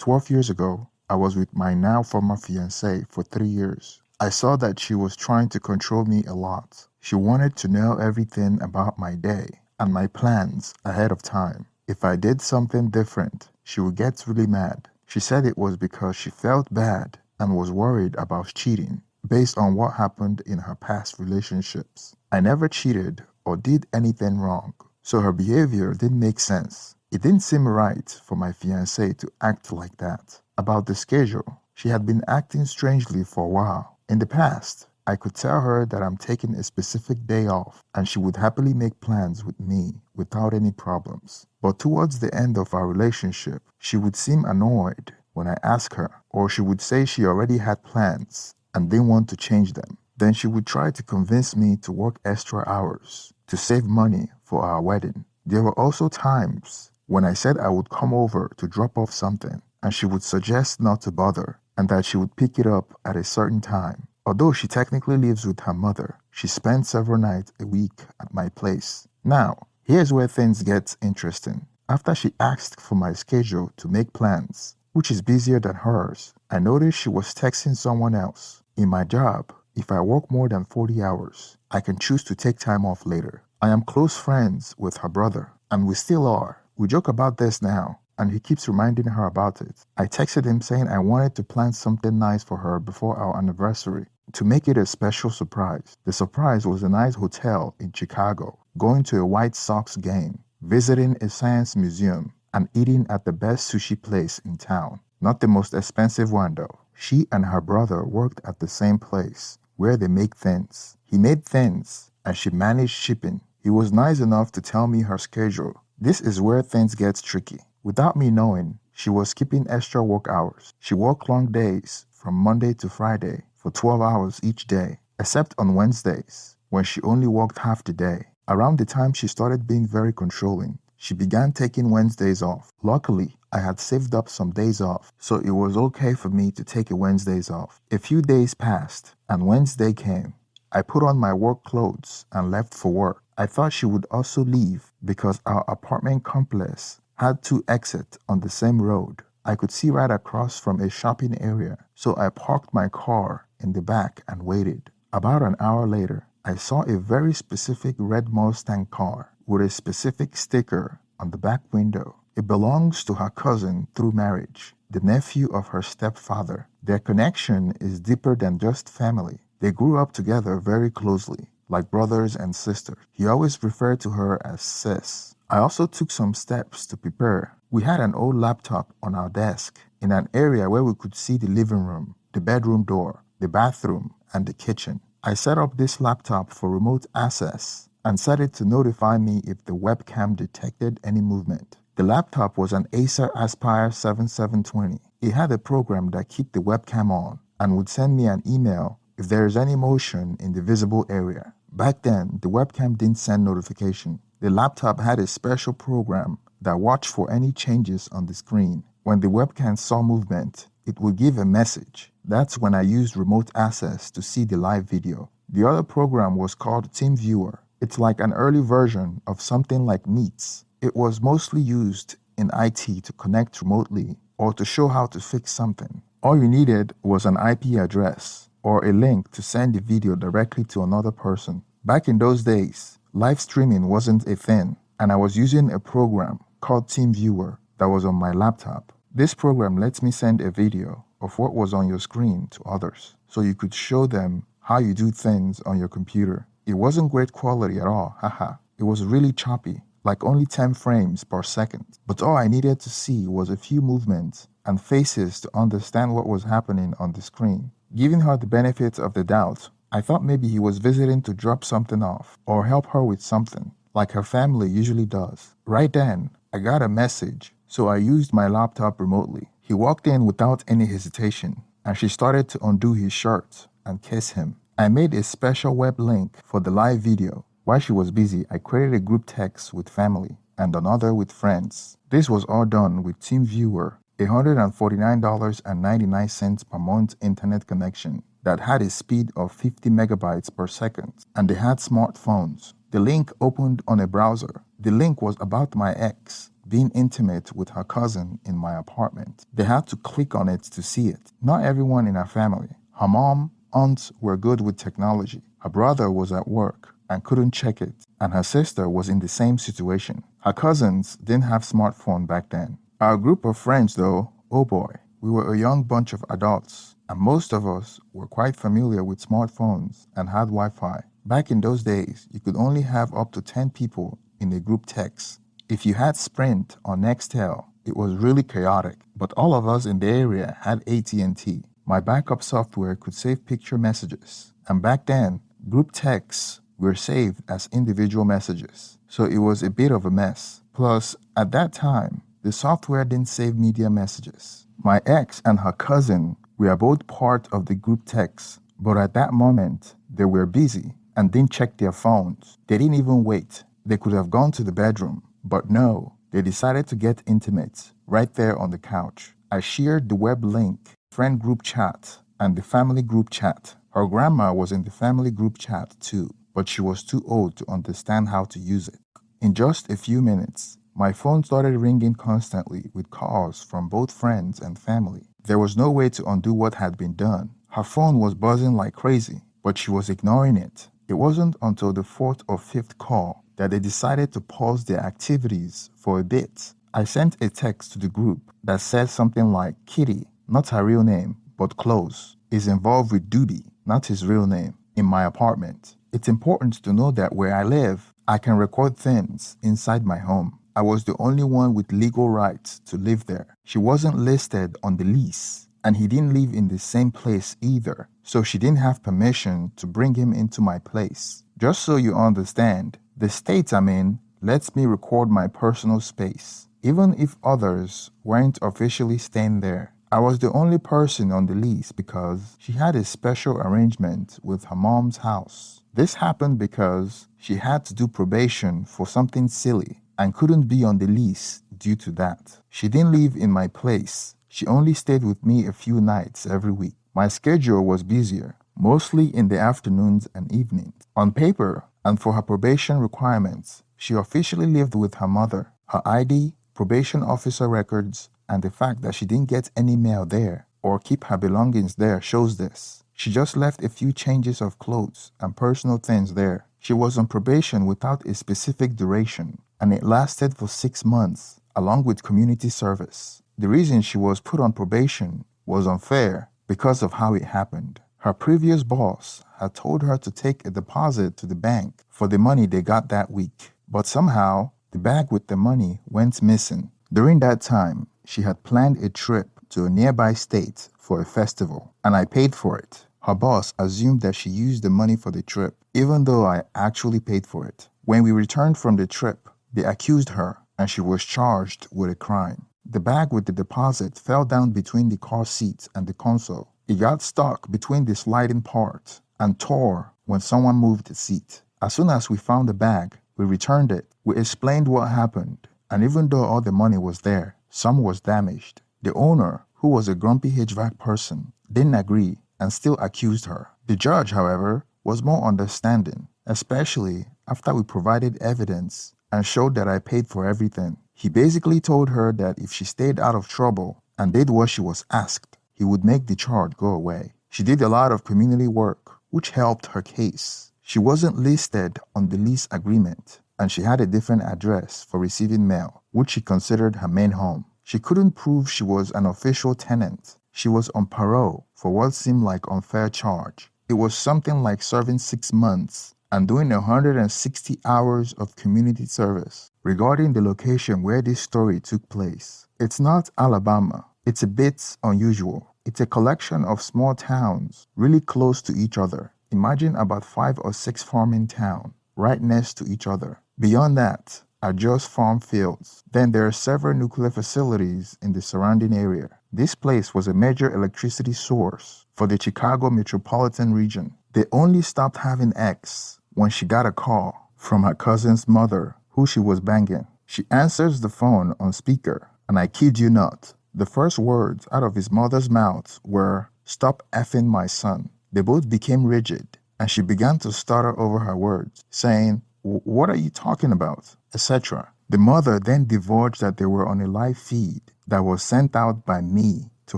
12 years ago, I was with my now former fiancée for 3 years. I saw that she was trying to control me a lot. She wanted to know everything about my day and my plans ahead of time. If I did something different, she would get really mad. She said it was because she felt bad and was worried about cheating based on what happened in her past relationships. I never cheated or did anything wrong, so her behavior didn't make sense. It didn't seem right for my fiancée to act like that. About the schedule, she had been acting strangely for a while. In the past, I could tell her that I'm taking a specific day off and she would happily make plans with me without any problems. But towards the end of our relationship, she would seem annoyed when I asked her, or she would say she already had plans and didn't want to change them. Then she would try to convince me to work extra hours to save money for our wedding. There were also times when I said I would come over to drop off something and she would suggest not to bother and that she would pick it up at a certain time. Although she technically lives with her mother, she spends several nights a week at my place. Now, here's where things get interesting. After she asked for my schedule to make plans, which is busier than hers, I noticed she was texting someone else. In my job, if I work more than 40 hours, I can choose to take time off later. I am close friends with her brother, and we still are. We joke about this now, and he keeps reminding her about it. I texted him saying I wanted to plan something nice for her before our anniversary to make it a special surprise. The surprise was a nice hotel in Chicago, going to a White Sox game, visiting a science museum, and eating at the best sushi place in town. Not the most expensive one though. She and her brother worked at the same place where they make things. He made things and she managed shipping. He was nice enough to tell me her schedule. This is where things get tricky. Without me knowing, she was skipping extra work hours. She worked long days from Monday to Friday for 12 hours each day, except on Wednesdays when she only worked half the day. Around the time she started being very controlling, she began taking Wednesdays off. Luckily, I had saved up some days off, so it was okay for me to take a Wednesdays off. A few days passed, and Wednesday came. I put on my work clothes and left for work. I thought she would also leave because our apartment complex had 2 exits on the same road. I could see right across from a shopping area, so I parked my car in the back and waited. About an hour later, I saw a very specific red Mustang car with a specific sticker on the back window. It belongs to her cousin through marriage, the nephew of her stepfather. Their connection is deeper than just family. They grew up together very closely, like brothers and sisters. He always referred to her as sis. I also took some steps to prepare. We had an old laptop on our desk in an area where we could see the living room, the bedroom door, the bathroom, and the kitchen. I set up this laptop for remote access and set it to notify me if the webcam detected any movement. The laptop was an Acer Aspire 7720. It had a program that kept the webcam on and would send me an email if there is any motion in the visible area. Back then, the webcam didn't send notification. The laptop had a special program that watched for any changes on the screen. When the webcam saw movement, it would give a message. That's when I used remote access to see the live video. The other program was called TeamViewer. It's like an early version of something like Meets. It was mostly used in IT to connect remotely or to show how to fix something. All you needed was an IP address or a link to send the video directly to another person. Back in those days, live streaming wasn't a thing, and I was using a program called TeamViewer that was on my laptop. This program lets me send a video of what was on your screen to others, so you could show them how you do things on your computer. It wasn't great quality at all, haha. It was really choppy, like only 10 frames per second. But all I needed to see was a few movements and faces to understand what was happening on the screen. Giving her the benefit of the doubt, I thought maybe he was visiting to drop something off or help her with something, like her family usually does. Right then, I got a message, so I used my laptop remotely. He walked in without any hesitation, and she started to undo his shirt and kiss him. I made a special web link for the live video. While she was busy, I created a group text with family and another with friends. This was all done with TeamViewer, a $149.99 per month internet connection that had a speed of 50 megabytes per second, and they had smartphones. The link opened on a browser. The link was about my ex. being intimate with her cousin in my apartment. They had to click on it to see it. Not everyone in her family. Her mom, aunts were good with technology. Her brother was at work and couldn't check it, and her sister was in the same situation. Her cousins didn't have smartphone back then. Our group of friends though, oh boy, we were a young bunch of adults, and most of us were quite familiar with smartphones and had Wi-Fi. Back in those days, you could only have up to 10 people in a group text. If you had Sprint or Nextel, it was really chaotic, but all of us in the area had AT&T. My backup software could save picture messages, and back then, group texts were saved as individual messages, so it was a bit of a mess. Plus, at that time, the software didn't save media messages. My ex and her cousin were both part of the group text, but at that moment, they were busy and didn't check their phones. They didn't even wait. They could have gone to the bedroom, but no, they decided to get intimate right there on the couch. I shared the web link, friend group chat, and the family group chat. Her grandma was in the family group chat too, but she was too old to understand how to use it. In just a few minutes, my phone started ringing constantly with calls from both friends and family. There was no way to undo what had been done. Her phone was buzzing like crazy, but she was ignoring it. It wasn't until the fourth or fifth call that they decided to pause their activities for a bit. I sent a text to the group that said something like, Kitty, not her real name, but close, is involved with Doobie, not his real name, in my apartment. It's important to know that where I live, I can record things inside my home. I was the only one with legal rights to live there. She wasn't listed on the lease, and he didn't live in the same place either, so she didn't have permission to bring him into my place. Just so you understand, the state I'm in lets me record my personal space, even if others weren't officially staying there. I was the only person on the lease because she had a special arrangement with her mom's house. This happened because she had to do probation for something silly and couldn't be on the lease due to that. She didn't live in my place. She only stayed with me a few nights every week. My schedule was busier, mostly in the afternoons and evenings. On paper, and for her probation requirements, she officially lived with her mother. Her ID, probation officer records, and the fact that she didn't get any mail there or keep her belongings there shows this. She just left a few changes of clothes and personal things there. She was on probation without a specific duration, and it lasted for 6 months, along with community service. The reason she was put on probation was unfair because of how it happened. Her previous boss had told her to take a deposit to the bank for the money they got that week, but somehow the bag with the money went missing. During that time, she had planned a trip to a nearby state for a festival, and I paid for it. Her boss assumed that she used the money for the trip, even though I actually paid for it. When we returned from the trip, they accused her, and she was charged with a crime. The bag with the deposit fell down between the car seat and the console. It got stuck between the sliding part and tore when someone moved the seat. As soon as we found the bag, we returned it. We explained what happened, and even though all the money was there, some was damaged. The owner, who was a grumpy HVAC person, didn't agree and still accused her. The judge, however, was more understanding, especially after we provided evidence and showed that I paid for everything. He basically told her that if she stayed out of trouble and did what she was asked, he would make the charge go away. She did a lot of community work, which helped her case. She wasn't listed on the lease agreement, and she had a different address for receiving mail, which she considered her main home. She couldn't prove she was an official tenant. She was on parole for what seemed like unfair charge. It was something like serving 6 months and doing 160 hours of community service. Regarding the location where this story took place, it's not Alabama. It's a bit unusual. It's a collection of small towns really close to each other. Imagine about 5 or 6 farming towns right next to each other. Beyond that are just farm fields. Then there are several nuclear facilities in the surrounding area. This place was a major electricity source for the Chicago metropolitan region. They only stopped having X when she got a call from her cousin's mother, who she was banging. She answers the phone on speaker, and I kid you not, the first words out of his mother's mouth were, "Stop effing my son." They both became rigid, and she began to stutter over her words, saying, "What are you talking about?" etc. The mother then divulged that they were on a live feed that was sent out by me to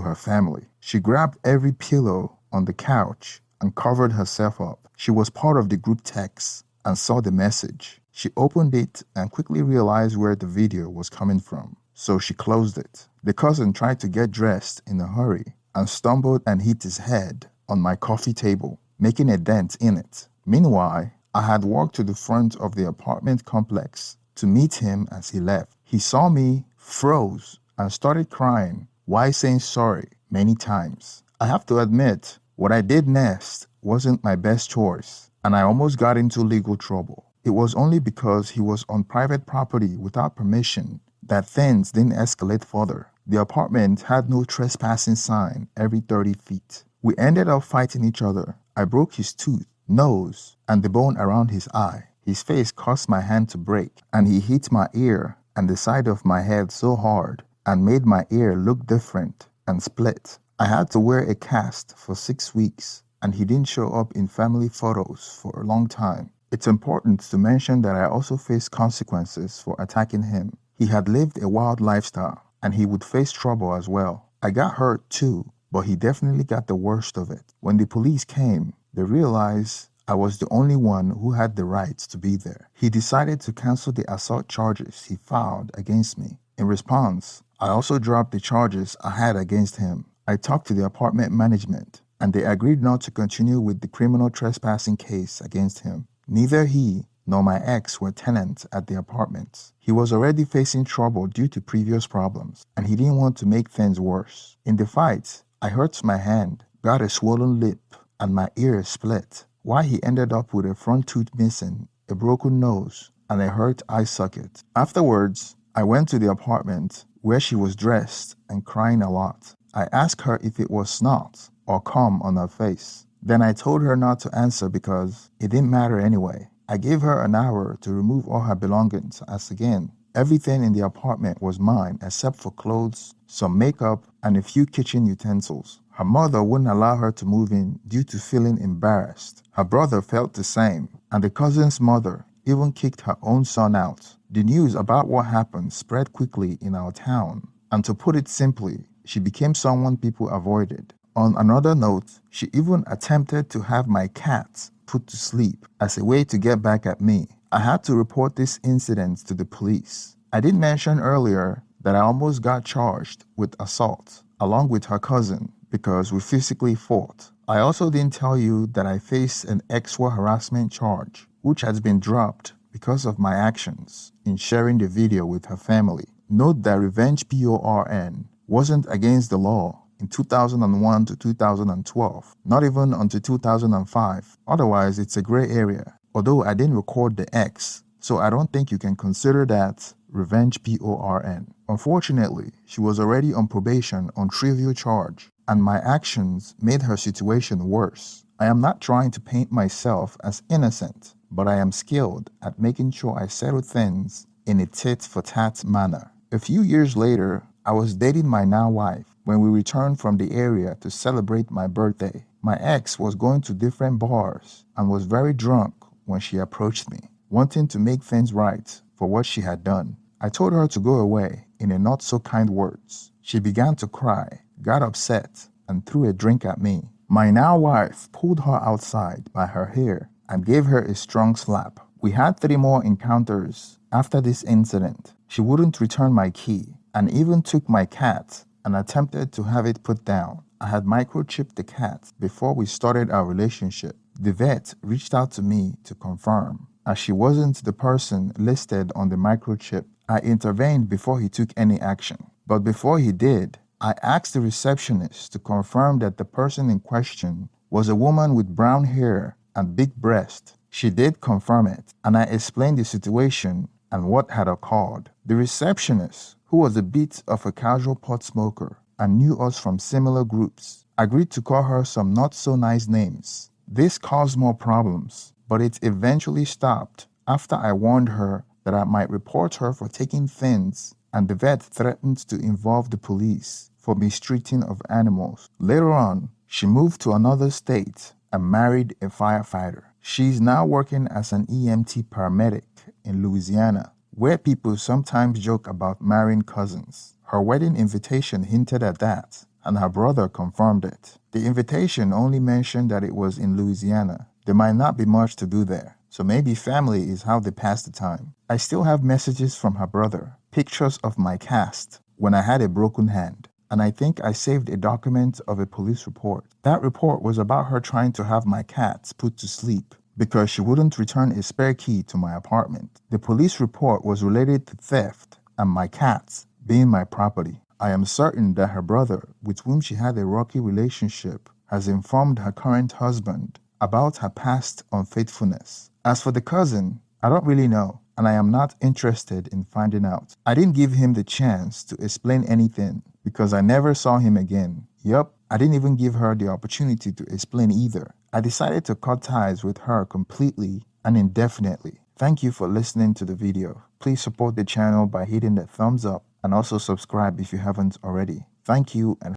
her family. She grabbed every pillow on the couch and covered herself up. She was part of the group text and saw the message. She opened it and quickly realized where the video was coming from, so she closed it. The cousin tried to get dressed in a hurry and stumbled and hit his head on my coffee table, making a dent in it. Meanwhile, I had walked to the front of the apartment complex to meet him as he left. He saw me, froze, and started crying while saying sorry many times. I have to admit, what I did next wasn't my best choice, and I almost got into legal trouble. It was only because he was on private property without permission that things didn't escalate further. The apartment had no trespassing sign every 30 feet. We ended up fighting each other. I broke his tooth, nose, and the bone around his eye. His face caused my hand to break, and he hit my ear and the side of my head so hard and made my ear look different and split. I had to wear a cast for 6 weeks, and he didn't show up in family photos for a long time. It's important to mention that I also faced consequences for attacking him. He had lived a wild lifestyle, and he would face trouble as well. I got hurt too, but he definitely got the worst of it. When the police came, they realized I was the only one who had the right to be there. He decided to cancel the assault charges he filed against me. In response, I also dropped the charges I had against him. I talked to the apartment management, and they agreed not to continue with the criminal trespassing case against him. Neither he nor my ex were tenants at the apartment. He was already facing trouble due to previous problems, and he didn't want to make things worse. In the fight, I hurt my hand, got a swollen lip, and my ear split. Why he ended up with a front tooth missing, a broken nose, and a hurt eye socket. Afterwards, I went to the apartment where she was dressed and crying a lot. I asked her if it was snot or cum on her face. Then I told her not to answer because it didn't matter anyway. I gave her an hour to remove all her belongings, as again, everything in the apartment was mine except for clothes, some makeup, and a few kitchen utensils. Her mother wouldn't allow her to move in due to feeling embarrassed. Her brother felt the same, and the cousin's mother even kicked her own son out. The news about what happened spread quickly in our town, and to put it simply, she became someone people avoided. On another note, she even attempted to have my cat put to sleep as a way to get back at me. I had to report this incident to the police. I did mention earlier that I almost got charged with assault, along with her cousin, because we physically fought. I also didn't tell you that I faced an sexual harassment charge, which has been dropped because of my actions in sharing the video with her family. Note that revenge porn wasn't against the law in 2001 to 2012, not even until 2005. Otherwise, it's a gray area, although I didn't record the X, so I don't think you can consider that revenge porn. Unfortunately, she was already on probation on trivial charge, and my actions made her situation worse. I am not trying to paint myself as innocent, but I am skilled at making sure I settle things in a tit-for-tat manner. A few years later, I was dating my now wife when we returned from the area to celebrate my birthday. My ex was going to different bars and was very drunk when she approached me, wanting to make things right for what she had done. I told her to go away in a not so kind words. She began to cry, got upset, and threw a drink at me. My now wife pulled her outside by her hair and gave her a strong slap. We had 3 more encounters after this incident. She wouldn't return my key and even took my cat and attempted to have it put down. I had microchipped the cat before we started our relationship. The vet reached out to me to confirm, as she wasn't the person listed on the microchip. I intervened before he took any action. But before he did, I asked the receptionist to confirm that the person in question was a woman with brown hair and big breasts. She did confirm it, and I explained the situation and what had occurred. The receptionist, who was a bit of a casual pot smoker and knew us from similar groups, agreed to call her some not so nice names. This caused more problems, but it eventually stopped after I warned her that I might report her for taking things, and the vet threatened to involve the police for mistreating of animals. Later on, she moved to another state and married a firefighter. She is now working as an EMT paramedic in Louisiana. where people sometimes joke about marrying cousins. Her wedding invitation hinted at that, and her brother confirmed it. The invitation only mentioned that it was in Louisiana. There might not be much to do there, so maybe family is how they pass the time. I still have messages from her brother, pictures of my cast when I had a broken hand, and I think I saved a document of a police report. That report was about her trying to have my cats put to sleep because she wouldn't return a spare key to my apartment. The police report was related to theft and my cats being my property. I am certain that her brother, with whom she had a rocky relationship, has informed her current husband about her past unfaithfulness. As for the cousin, I don't really know, and I am not interested in finding out. I didn't give him the chance to explain anything because I never saw him again. Yup, I didn't even give her the opportunity to explain either. I decided to cut ties with her completely and indefinitely. Thank you for listening to the video. Please support the channel by hitting the thumbs up and also subscribe if you haven't already. Thank you and